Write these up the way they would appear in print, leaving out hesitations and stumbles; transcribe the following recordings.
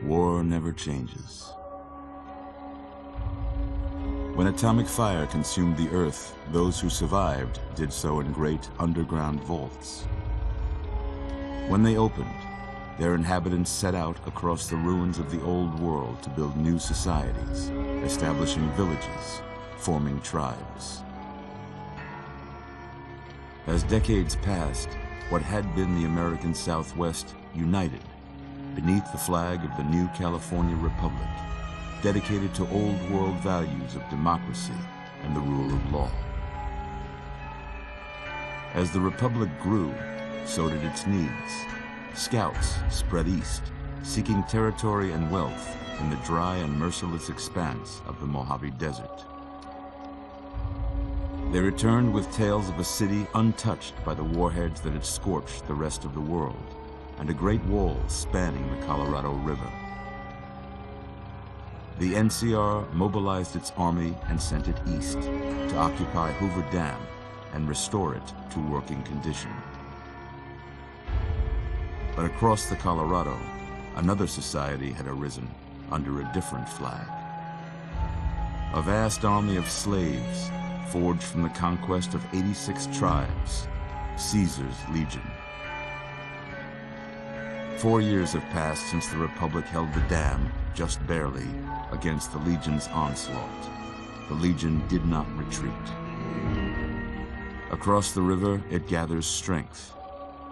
war never changes. When atomic fire consumed the Earth, those who survived did so in great underground vaults. When they opened, their inhabitants set out across the ruins of the old world to build new societies, establishing villages, forming tribes. As decades passed, what had been the American Southwest united beneath the flag of the new California Republic, dedicated to old world values of democracy and the rule of law. As the Republic grew, so did its needs. Scouts spread east, seeking territory and wealth in the dry and merciless expanse of the Mojave Desert. They returned with tales of a city untouched by the warheads that had scorched the rest of the world, and a great wall spanning the Colorado River. The NCR mobilized its army and sent it east to occupy Hoover Dam and restore it to working condition. But across the Colorado, another society had arisen under a different flag. A vast army of slaves forged from the conquest of 86 tribes, Caesar's Legion. 4 years have passed since the Republic held the dam, just barely, against the Legion's onslaught. The Legion did not retreat. Across the river, it gathers strength.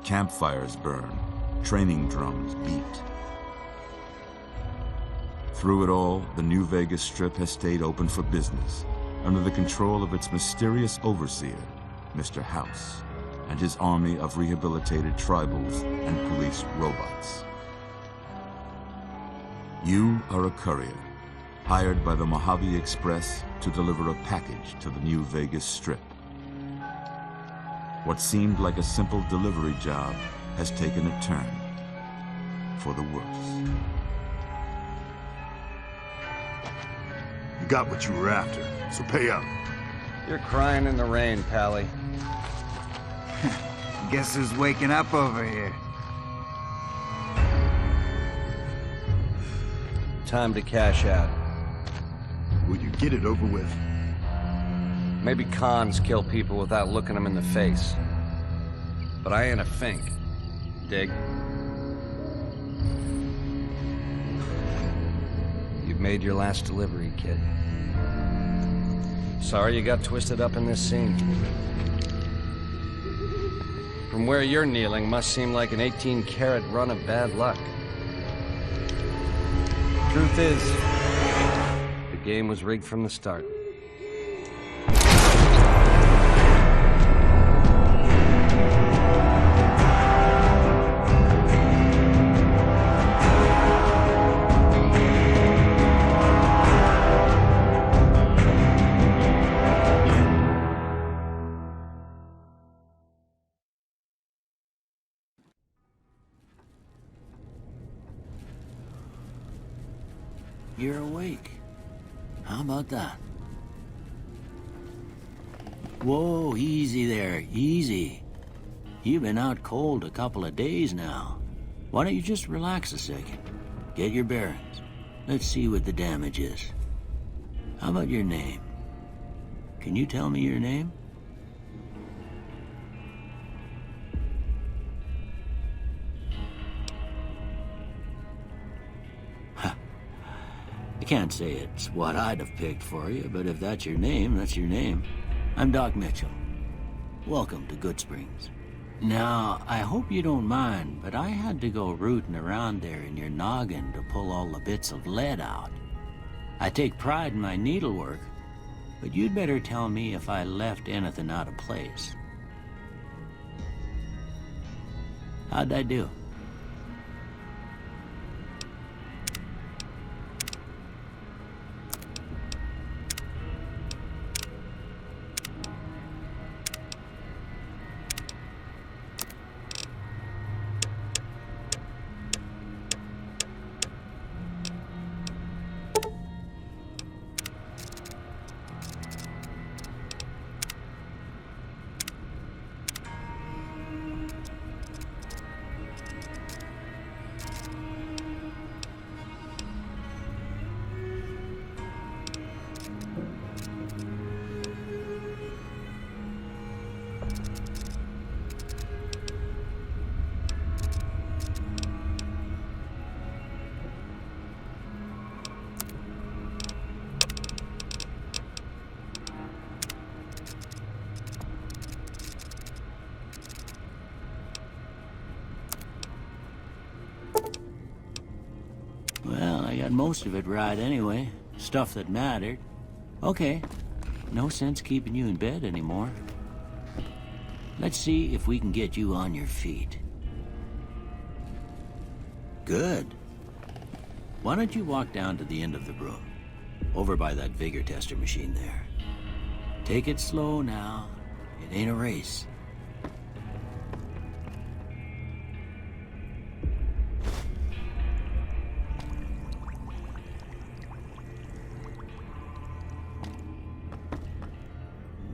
Campfires burn, training drums beat. Through it all, the New Vegas Strip has stayed open for business, under the control of its mysterious overseer, Mr. House, and his army of rehabilitated tribals and police robots. You are a courier, hired by the Mojave Express to deliver a package to the New Vegas Strip. What seemed like a simple delivery job has taken a turn for the worse. You got what you were after, so pay up. You're crying in the rain, Pally. Guess who's waking up over here? Time to cash out. Will you get it over with? Maybe cons kill people without looking them in the face. But I ain't a fink. Dig? You've made your last delivery, kid. Sorry you got twisted up in this scene. From where you're kneeling must seem like an 18-carat run of bad luck. Truth is, the game was rigged from the start. You're awake. How about that? Whoa, easy there, easy. You've been out cold a couple of days now. Why don't you just relax a second? Get your bearings. Let's see what the damage is. How about your name? Can you tell me your name? I can't say it's what I'd have picked for you, but if that's your name, that's your name. I'm Doc Mitchell. Welcome to Goodsprings. Now, I hope you don't mind, but I had to go rooting around there in your noggin to pull all the bits of lead out. I take pride in my needlework, but you'd better tell me if I left anything out of place. How'd I do? most of it right anyway. Stuff that mattered. Okay. No sense keeping you in bed anymore. Let's see if we can get you on your feet. Good. Why don't you walk down to the end of the room? Over by that vigor tester machine there. Take it slow now. It ain't a race.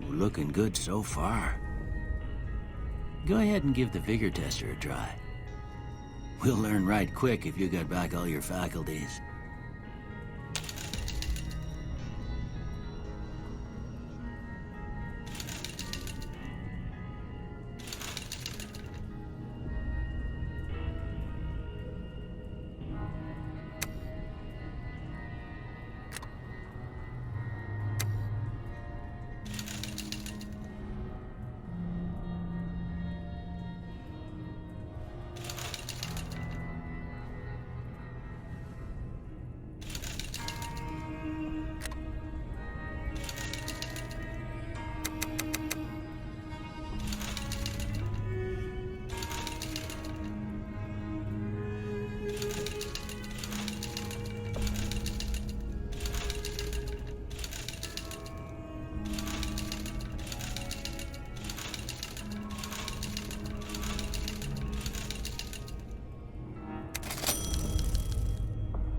Looking good so far. Go ahead and give the vigor tester a try. We'll learn right quick if you got back all your faculties.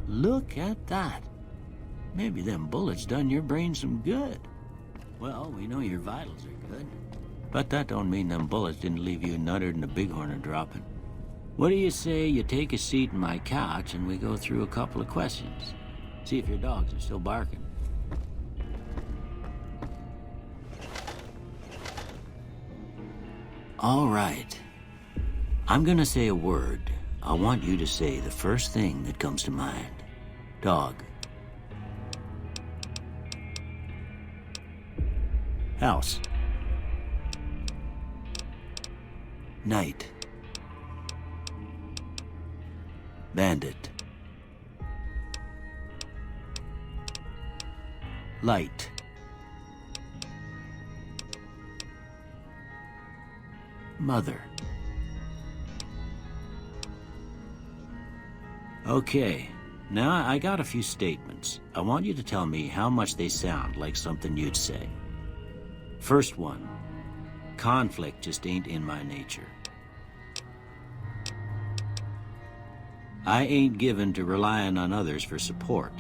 Look at that. Maybe them bullets done your brain some good. Well, we know your vitals are good. But that don't mean them bullets didn't leave you nuttered and a bighorn dropping. What do you say you take a seat in my couch and we go through a couple of questions? See if your dogs are still barking. All right. I'm gonna say a word. I want you to say the first thing that comes to mind. Dog. House. Night. Bandit. Light. Mother. Okay, now I got a few statements. I want you to tell me how much they sound like something you'd say. First one, conflict just ain't in my nature. I ain't given to relying on others for support.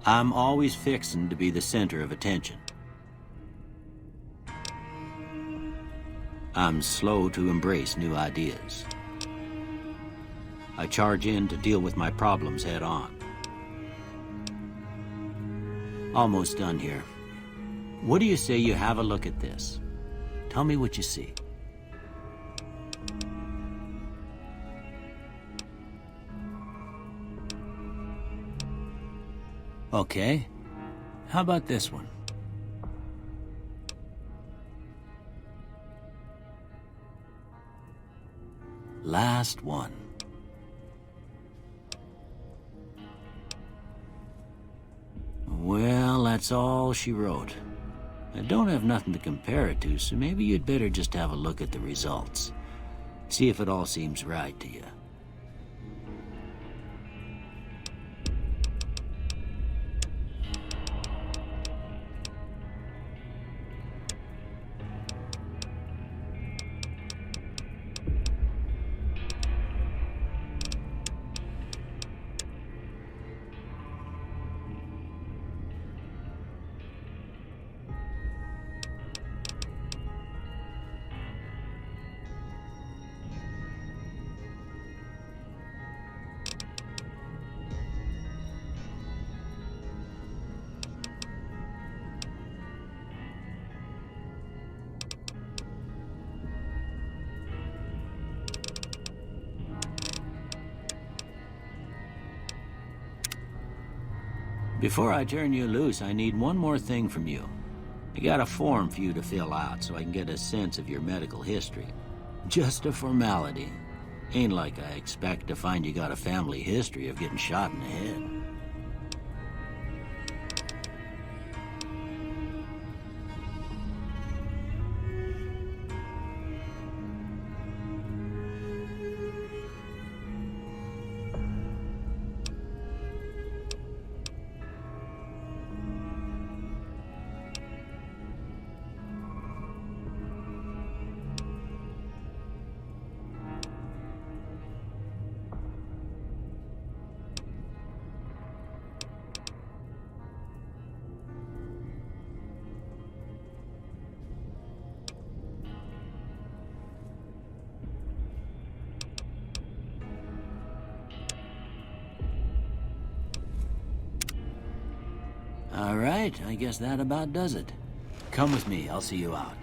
I'm always fixin' to be the center of attention. I'm slow to embrace new ideas. I charge in to deal with my problems head on. Almost done here. What do you say you have a look at this? Tell me what you see. Okay. How about this one? Last one. Well, that's all she wrote. I don't have nothing to compare it to, so maybe you'd better just have a look at the results. See if it all seems right to you. Before I turn you loose, I need one more thing from you. I got a form for you to fill out so I can get a sense of your medical history. Just a formality. Ain't like I expect to find you got a family history of getting shot in the head. All right, I guess that about does it. Come with me, I'll see you out.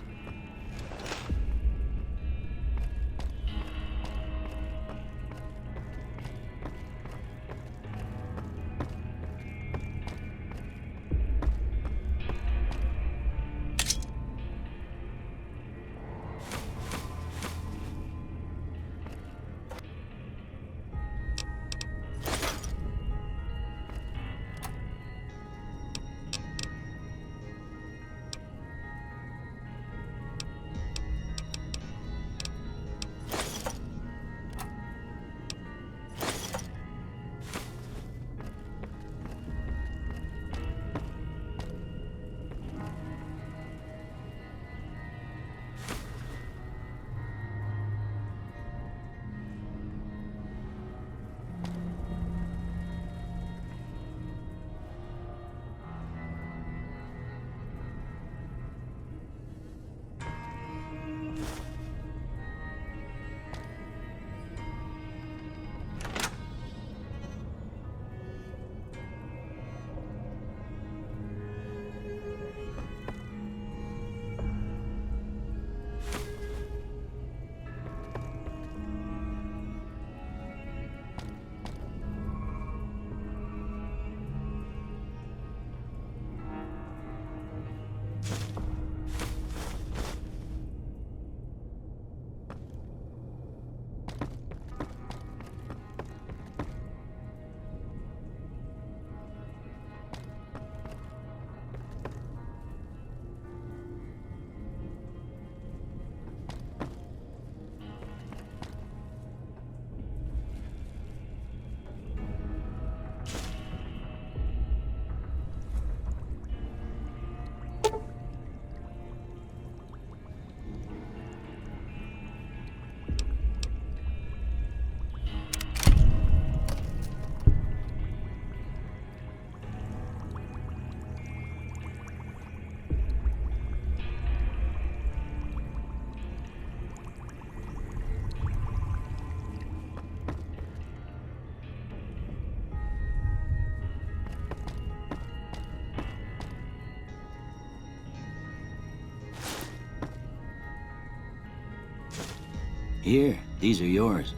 Here, these are yours.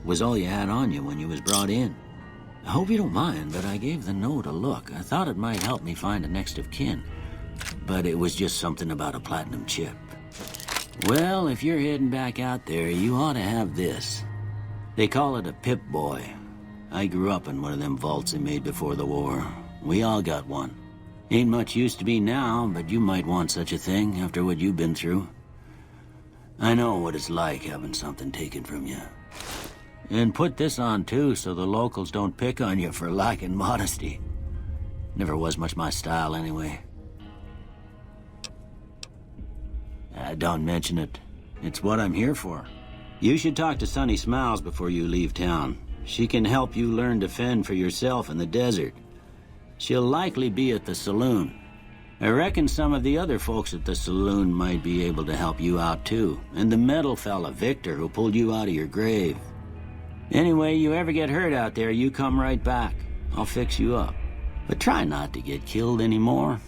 Was all you had on you when you was brought in. I hope you don't mind, but I gave the note a look. I thought it might help me find a next of kin. But it was just something about a platinum chip. Well, if you're heading back out there, you ought to have this. They call it a Pip-Boy. I grew up in one of them vaults they made before the war. We all got one. Ain't much use to be now, but you might want such a thing after what you've been through. I know what it's like having something taken from you. And put this on too, so the locals don't pick on you for lacking modesty. Never was much my style anyway. Don't mention it. It's what I'm here for. You should talk to Sunny Smiles before you leave town. She can help you learn to fend for yourself in the desert. She'll likely be at the saloon. I reckon some of the other folks at the saloon might be able to help you out too. And the metal fella, Victor, who pulled you out of your grave. Anyway, you ever get hurt out there, you come right back. I'll fix you up. But try not to get killed anymore.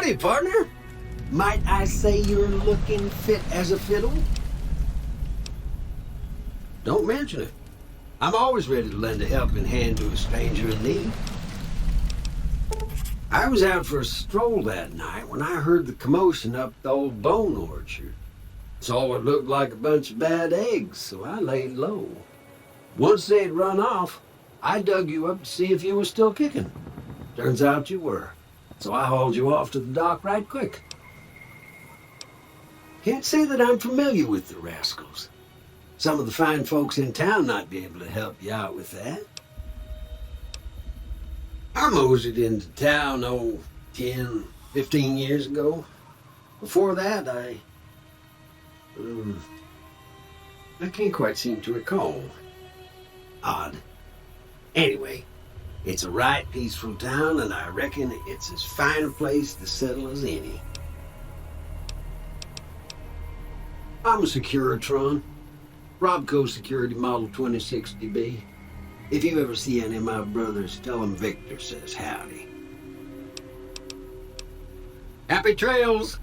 Howdy, partner. Might I say you're looking fit as a fiddle? Don't mention it. I'm always ready to lend a helping hand to a stranger in need. I was out for a stroll that night when I heard the commotion up the old bone orchard. Saw what looked like a bunch of bad eggs, so I laid low. Once they'd run off, I dug you up to see if you were still kicking. Turns out you were, so I hauled you off to the dock right quick. Can't say that I'm familiar with the rascals. Some of the fine folks in town might be able to help you out with that. I moseyed into town, 10, 15 years ago. Before that, I can't quite seem to recall. Odd. Anyway, it's a right peaceful town, and I reckon it's as fine a place to settle as any. I'm a Securitron. Robco Security Model 2060B. If you ever see any of my brothers, tell them Victor says howdy. Happy trails!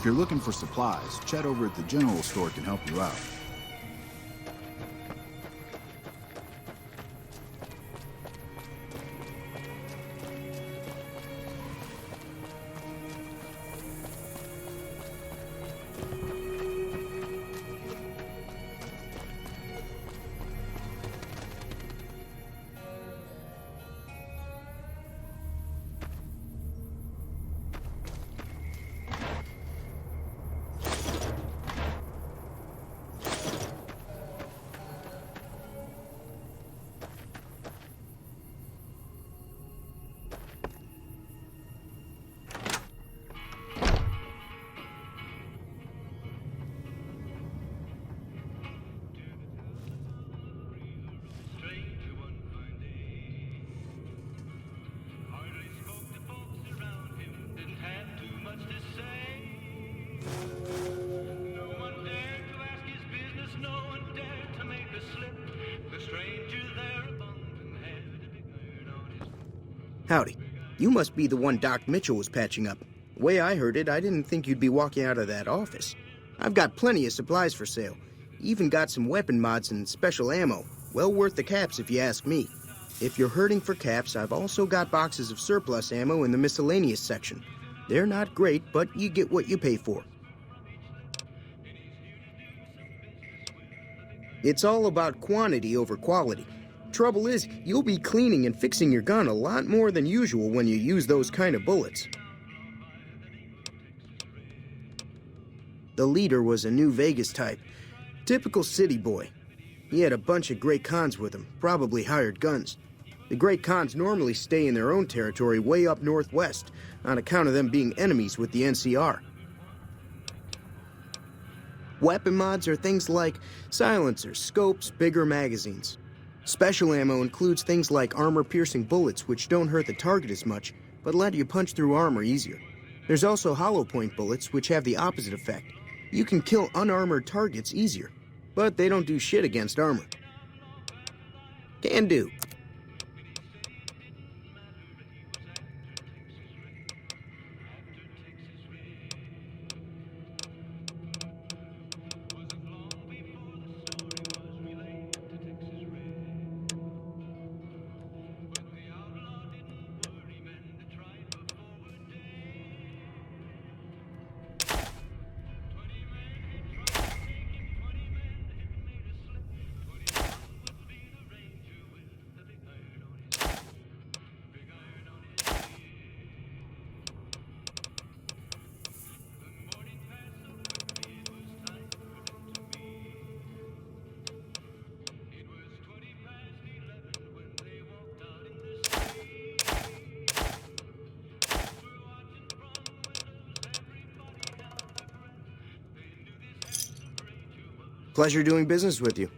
If you're looking for supplies, Chet over at the general store can help you out. Howdy. You must be the one Doc Mitchell was patching up. The way I heard it, I didn't think you'd be walking out of that office. I've got plenty of supplies for sale. Even got some weapon mods and special ammo. Well worth the caps if you ask me. If you're hurting for caps, I've also got boxes of surplus ammo in the miscellaneous section. They're not great, but you get what you pay for. It's all about quantity over quality. Trouble is, you'll be cleaning and fixing your gun a lot more than usual when you use those kind of bullets. The leader was a New Vegas type. Typical city boy. He had a bunch of Great Khans with him, probably hired guns. The Great Khans normally stay in their own territory way up northwest, on account of them being enemies with the NCR. Weapon mods are things like silencers, scopes, bigger magazines. Special ammo includes things like armor-piercing bullets, which don't hurt the target as much, but let you punch through armor easier. There's also hollow point bullets, which have the opposite effect. You can kill unarmored targets easier, but they don't do shit against armor. Can do. Pleasure doing business with you.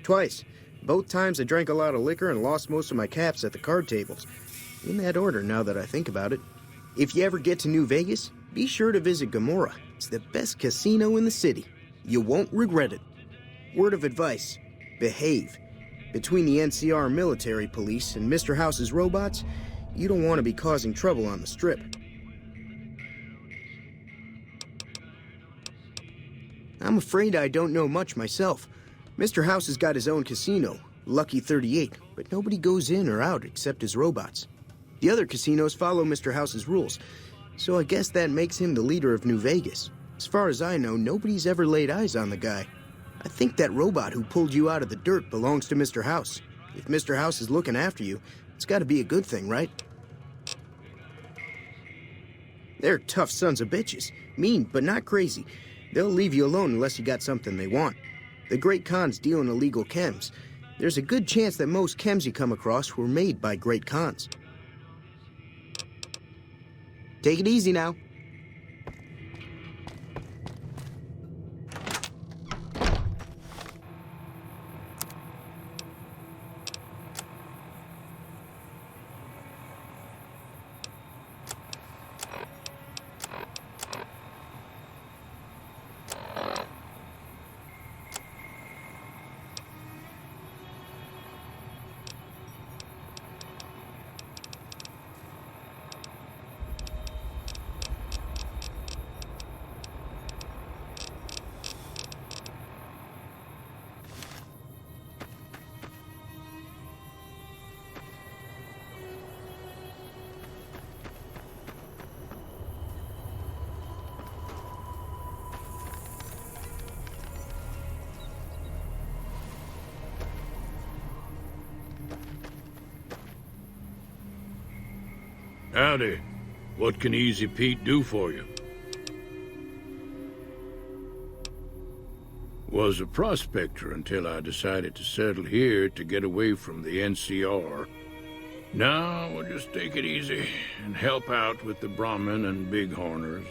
Twice. Both times I drank a lot of liquor and lost most of my caps at the card tables. In that order, now that I think about it. If you ever get to New Vegas, be sure to visit Gomorrah. It's the best casino in the city. You won't regret it. Word of advice, behave. Between the NCR military police and Mr. House's robots, you don't want to be causing trouble on the Strip. I'm afraid I don't know much myself. Mr. House has got his own casino, Lucky 38, but nobody goes in or out except his robots. The other casinos follow Mr. House's rules, so I guess that makes him the leader of New Vegas. As far as I know, nobody's ever laid eyes on the guy. I think that robot who pulled you out of the dirt belongs to Mr. House. If Mr. House is looking after you, it's got to be a good thing, right? They're tough sons of bitches. Mean, but not crazy. They'll leave you alone unless you got something they want. The Great Khans deal in illegal chems. There's a good chance that most chems you come across were made by Great Khans. Take it easy now. Howdy. What can Easy Pete do for you? Was a prospector until I decided to settle here to get away from the NCR. Now we'll just take it easy and help out with the Brahmin and Bighorners.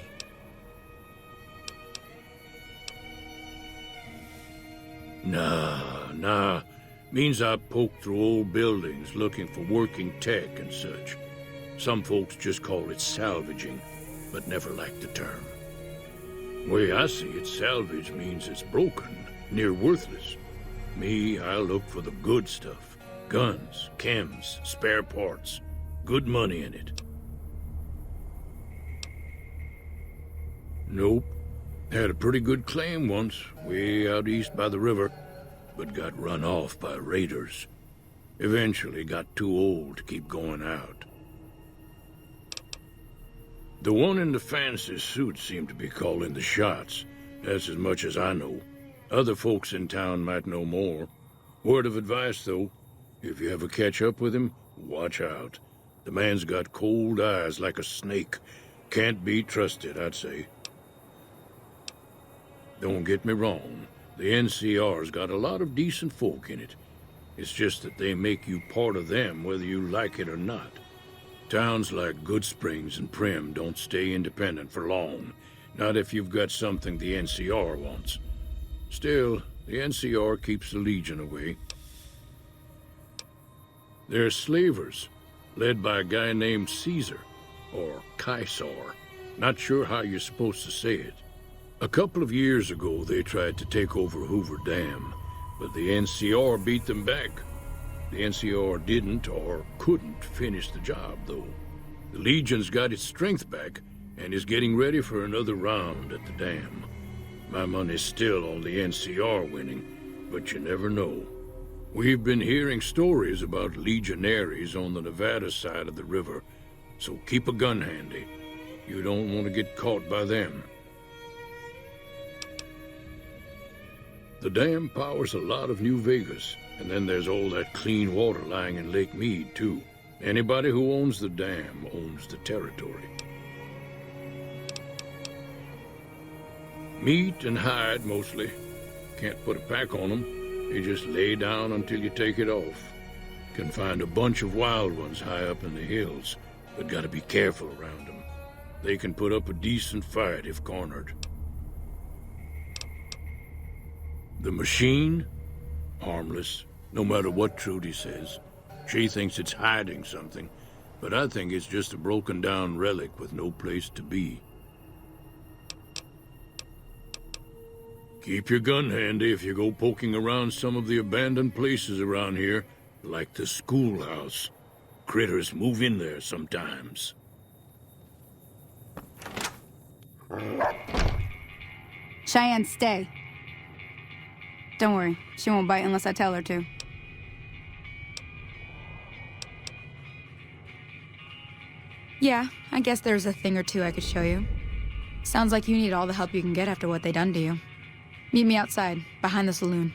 Nah. Means I poke through old buildings looking for working tech and such. Some folks just call it salvaging, but never liked the term. Way I see it, salvage means it's broken, near worthless. Me, I look for the good stuff. Guns, chems, spare parts. Good money in it. Nope. Had a pretty good claim once, way out east by the river, but got run off by raiders. Eventually got too old to keep going out. The one in the fancy suit seemed to be calling the shots. That's as much as I know. Other folks in town might know more. Word of advice, though, if you ever catch up with him, watch out. The man's got cold eyes like a snake. Can't be trusted, I'd say. Don't get me wrong. The NCR's got a lot of decent folk in it. It's just that they make you part of them whether you like it or not. Towns like Goodsprings and Prim don't stay independent for long. Not if you've got something the NCR wants. Still, the NCR keeps the Legion away. They're slavers, led by a guy named Caesar, or Caesar. Not sure how you're supposed to say it. A couple of years ago, they tried to take over Hoover Dam, but the NCR beat them back. The NCR didn't or couldn't finish the job, though. The Legion's got its strength back and is getting ready for another round at the dam. My money's still on the NCR winning, but you never know. We've been hearing stories about legionaries on the Nevada side of the river, so keep a gun handy. You don't want to get caught by them. The dam powers a lot of New Vegas, and then there's all that clean water lying in Lake Mead, too. Anybody who owns the dam owns the territory. Meat and hide, mostly. Can't put a pack on them. You just lay down until you take it off. Can find a bunch of wild ones high up in the hills, but gotta be careful around them. They can put up a decent fight if cornered. The machine? Harmless, no matter what Trudy says. She thinks it's hiding something, but I think it's just a broken-down relic with no place to be. Keep your gun handy if you go poking around some of the abandoned places around here, like the schoolhouse. Critters move in there sometimes. Cheyenne, stay. Don't worry, she won't bite unless I tell her to. Yeah, I guess there's a thing or two I could show you. Sounds like you need all the help you can get after what they done to you. Meet me outside, behind the saloon.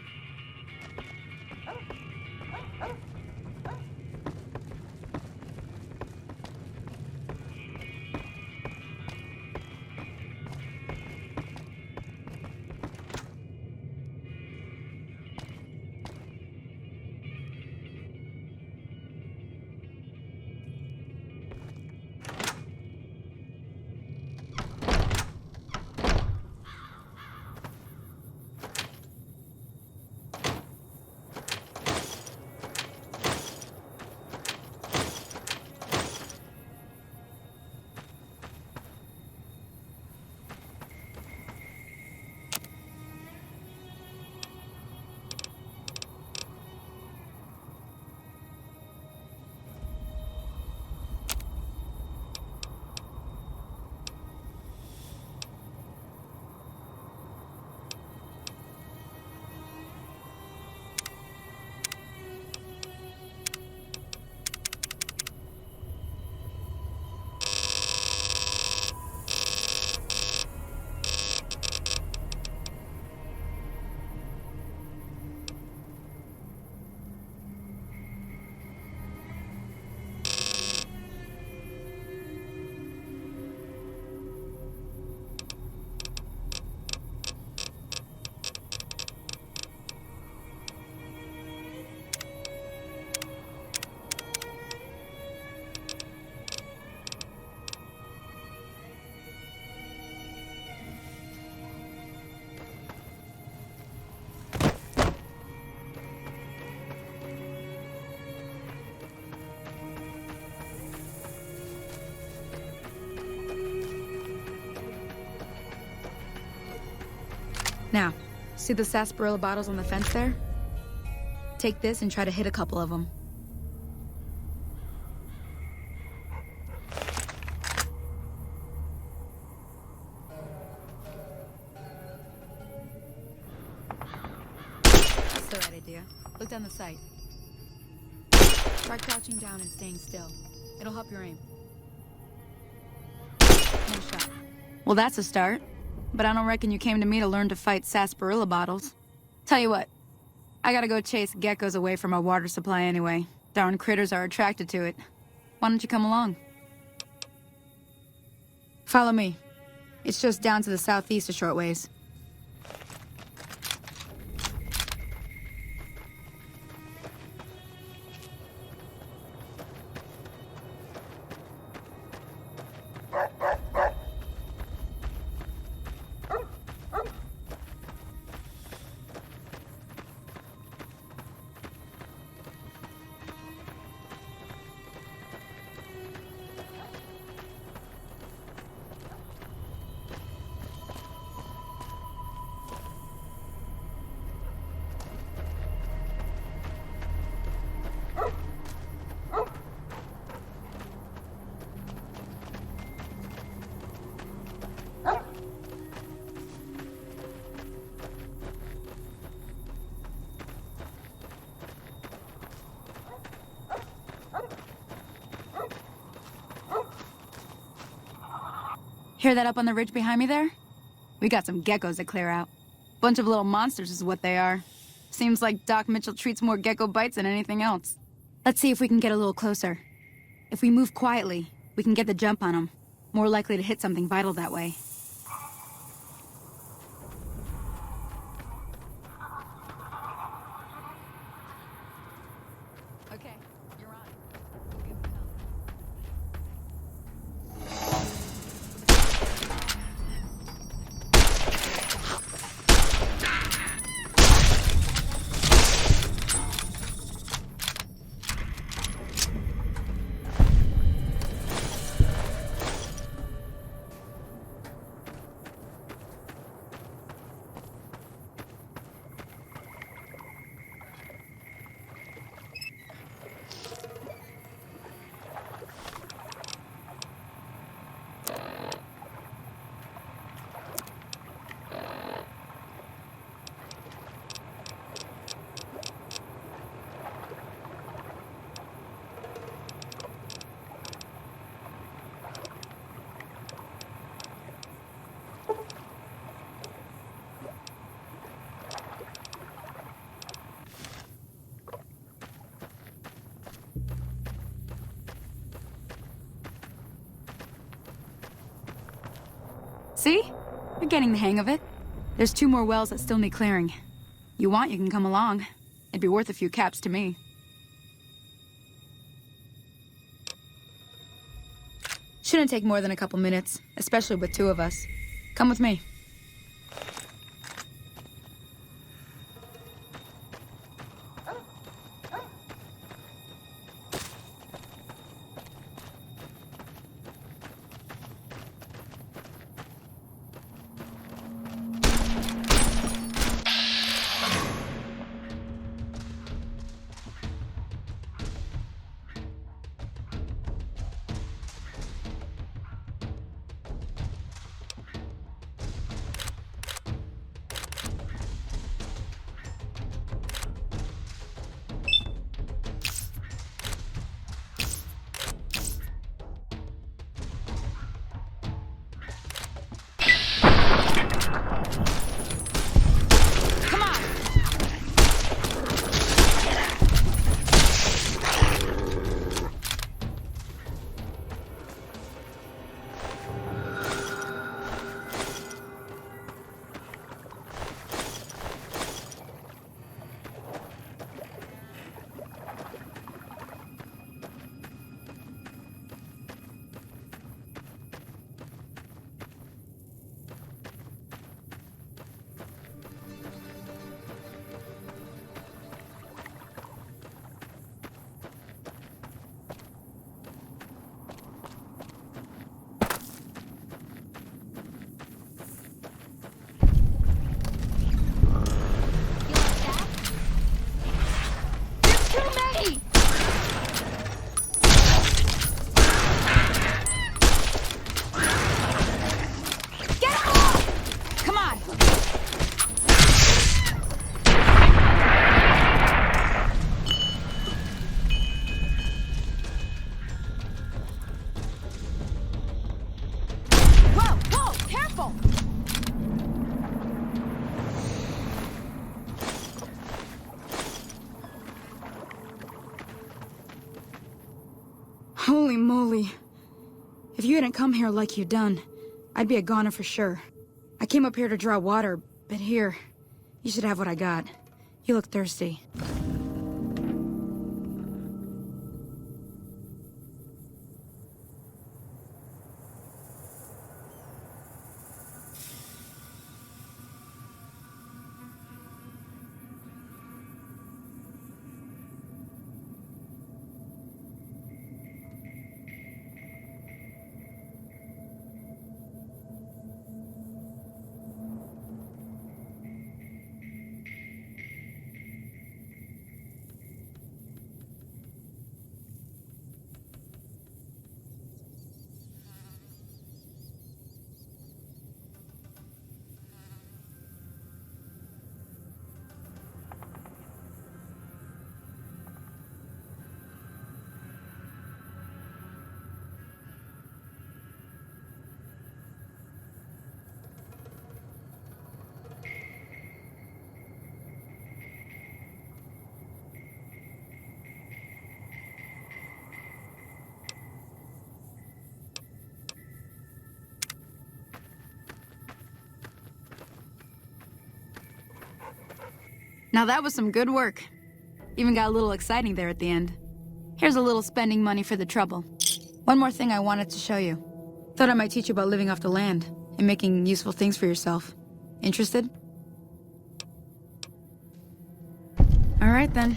Now, see the sarsaparilla bottles on the fence there? Take this and try to hit a couple of them. That's the right idea. Look down the sight. Try crouching down and staying still. It'll help your aim. Nice shot. Well, that's a start. But I don't reckon you came to me to learn to fight sarsaparilla bottles. Tell you what, I gotta go chase geckos away from our water supply anyway. Darn critters are attracted to it. Why don't you come along? Follow me. It's just down to the southeast a short ways. Hear that up on the ridge behind me there? We got some geckos to clear out. Bunch of little monsters is what they are. Seems like Doc Mitchell treats more gecko bites than anything else. Let's see if we can get a little closer. If we move quietly, we can get the jump on them. More likely to hit something vital that way. Okay, you're on. See? You're getting the hang of it. There's 2 more wells that still need clearing. You want, you can come along. It'd be worth a few caps to me. Shouldn't take more than a couple minutes, especially with 2 of us. Come with me. Holy moly. If you hadn't come here like you done, I'd be a goner for sure. I came up here to draw water, but here, you should have what I got. You look thirsty. Now that was some good work. Even got a little exciting there at the end. Here's a little spending money for the trouble. One more thing I wanted to show you. Thought I might teach you about living off the land and making useful things for yourself. Interested? All right then.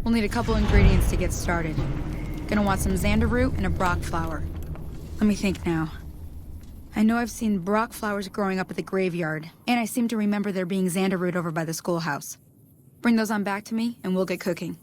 We'll need a couple ingredients to get started. Gonna want some xander root and a brock flower. Let me think now. I know I've seen brock flowers growing up at the graveyard, and I seem to remember there being xander root over by the schoolhouse. Bring those on back to me, and we'll get cooking.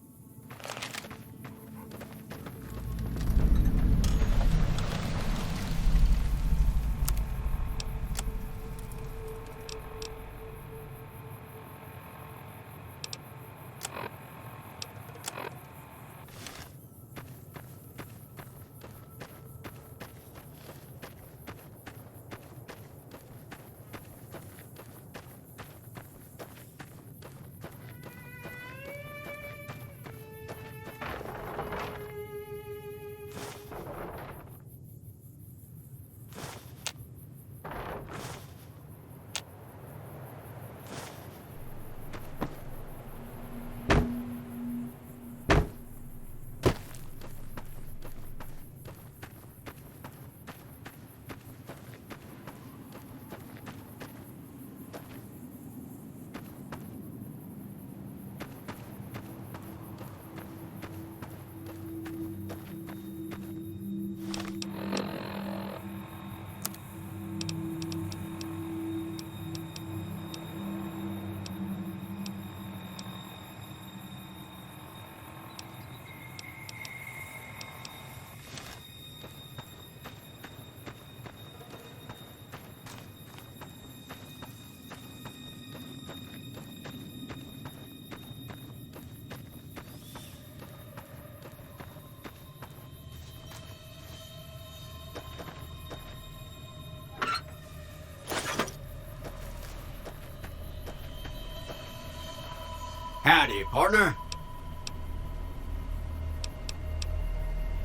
Howdy, partner.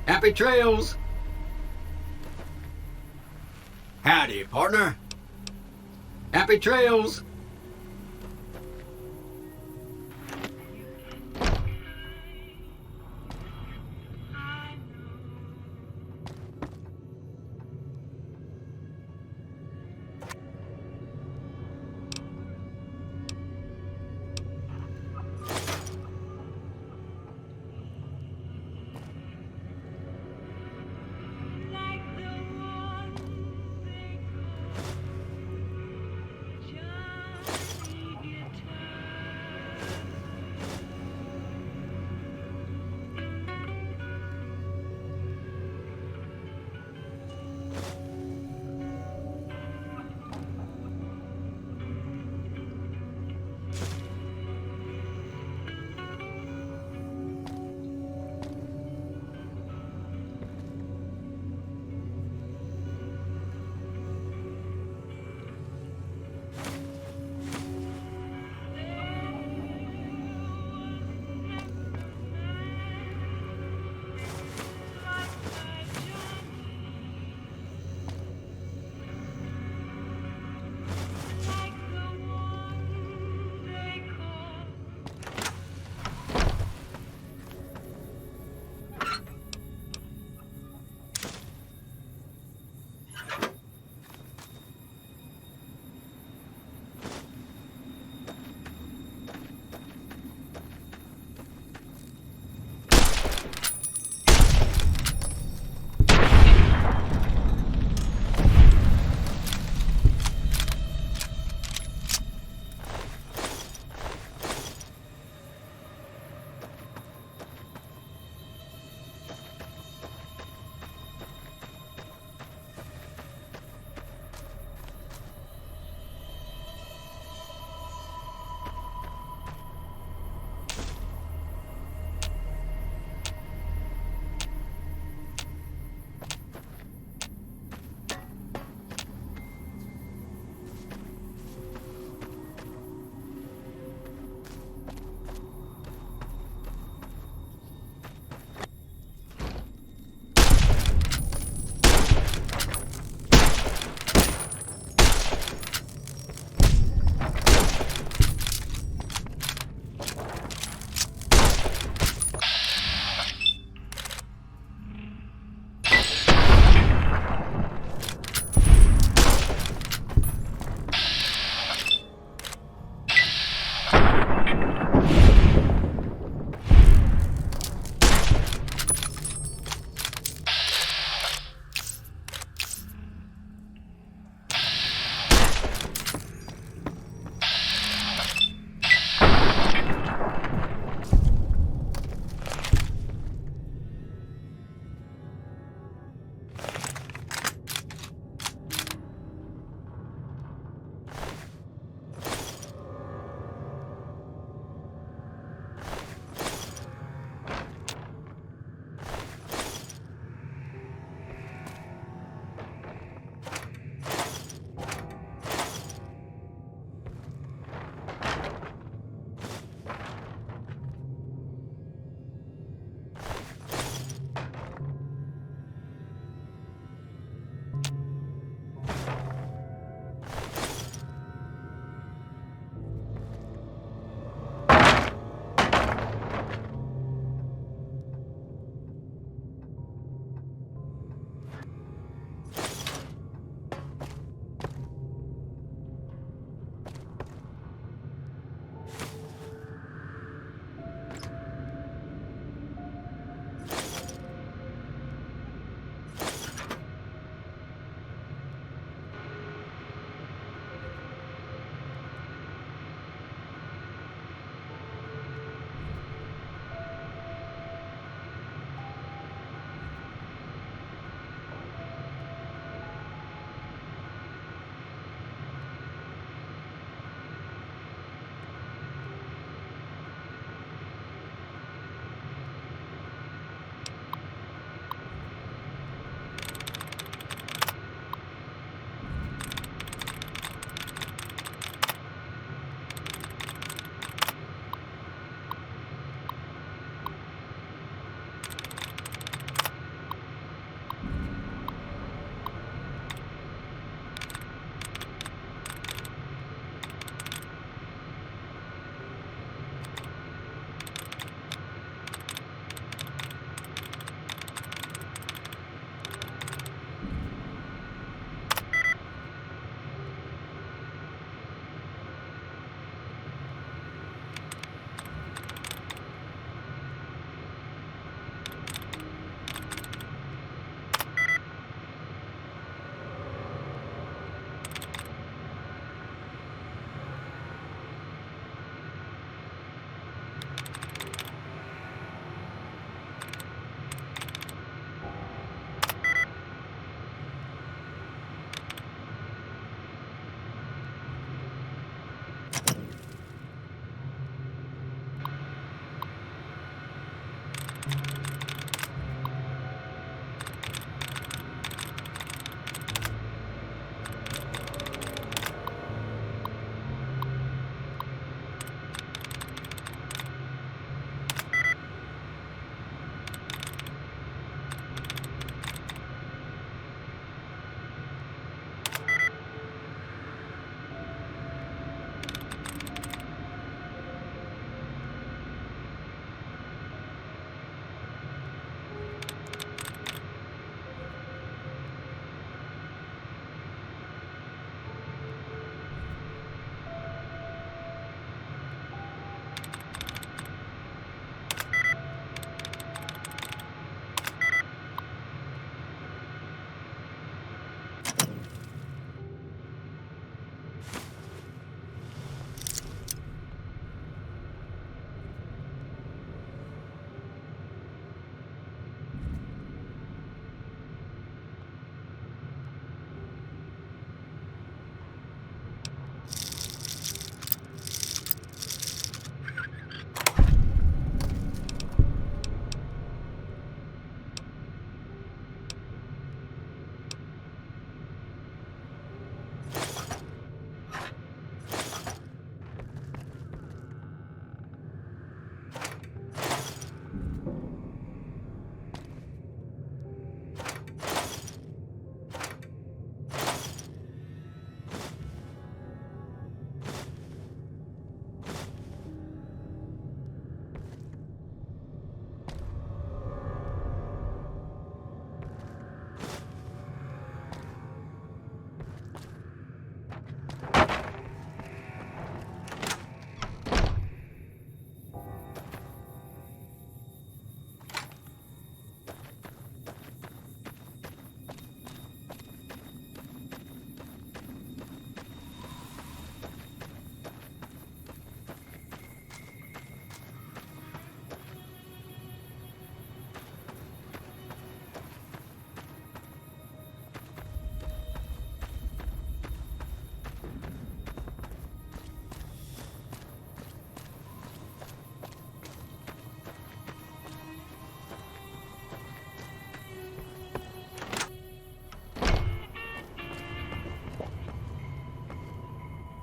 Happy trails. Howdy, partner. Happy trails.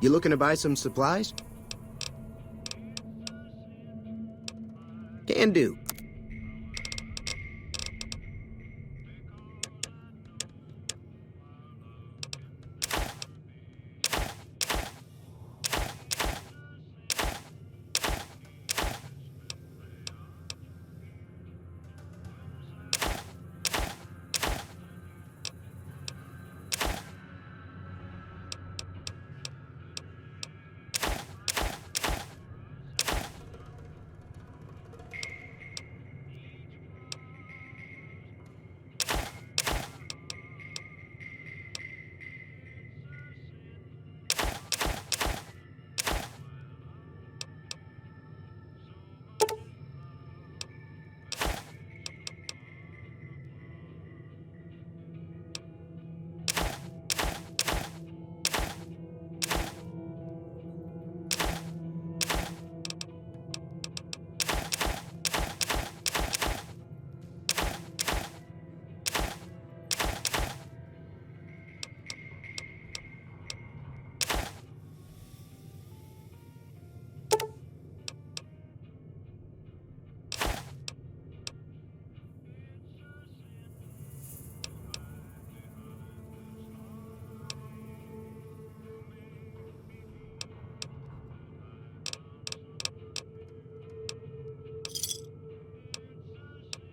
You looking to buy some supplies? Can do.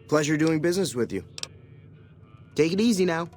Pleasure doing business with you. Take it easy now.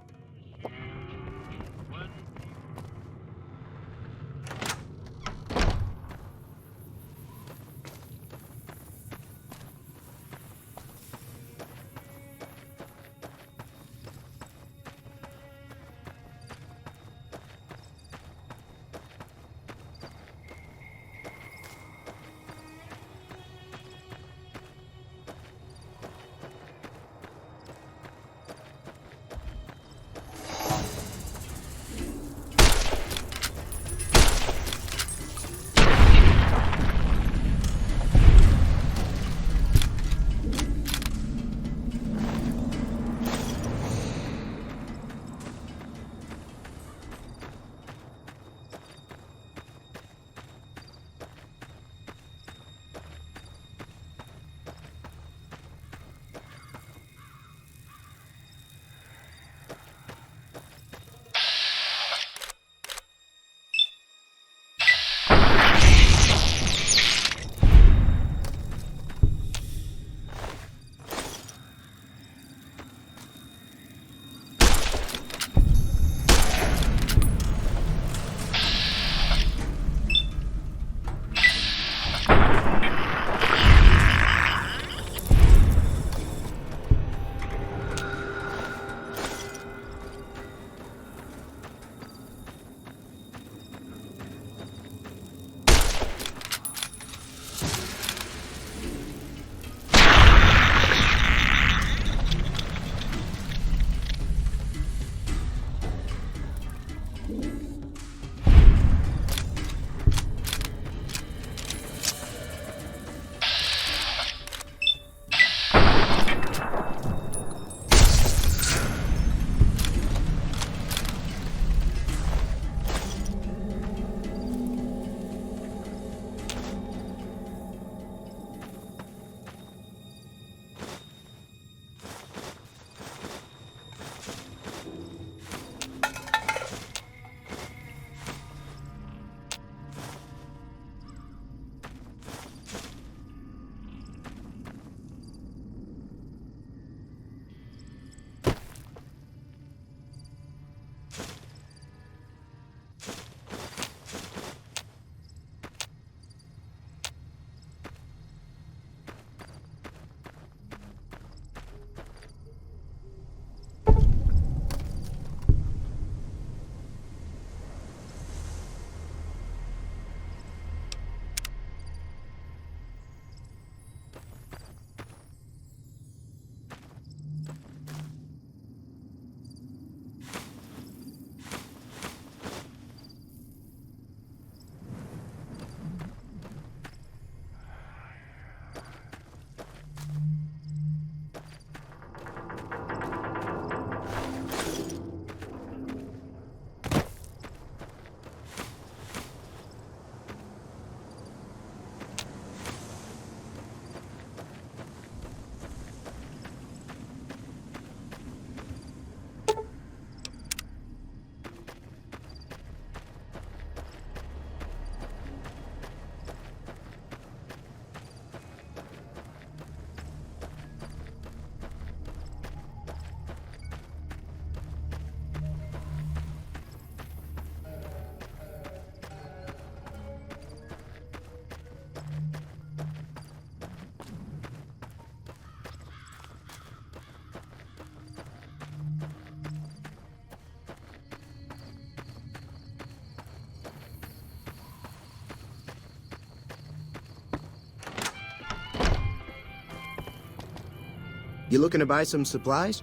You looking to buy some supplies?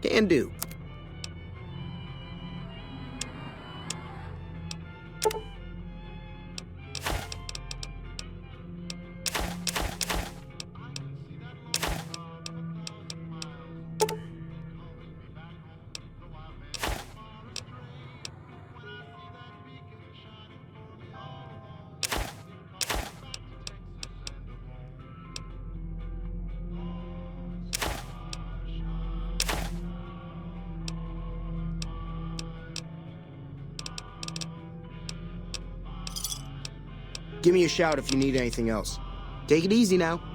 Can do. Give me a shout if you need anything else. Take it easy now.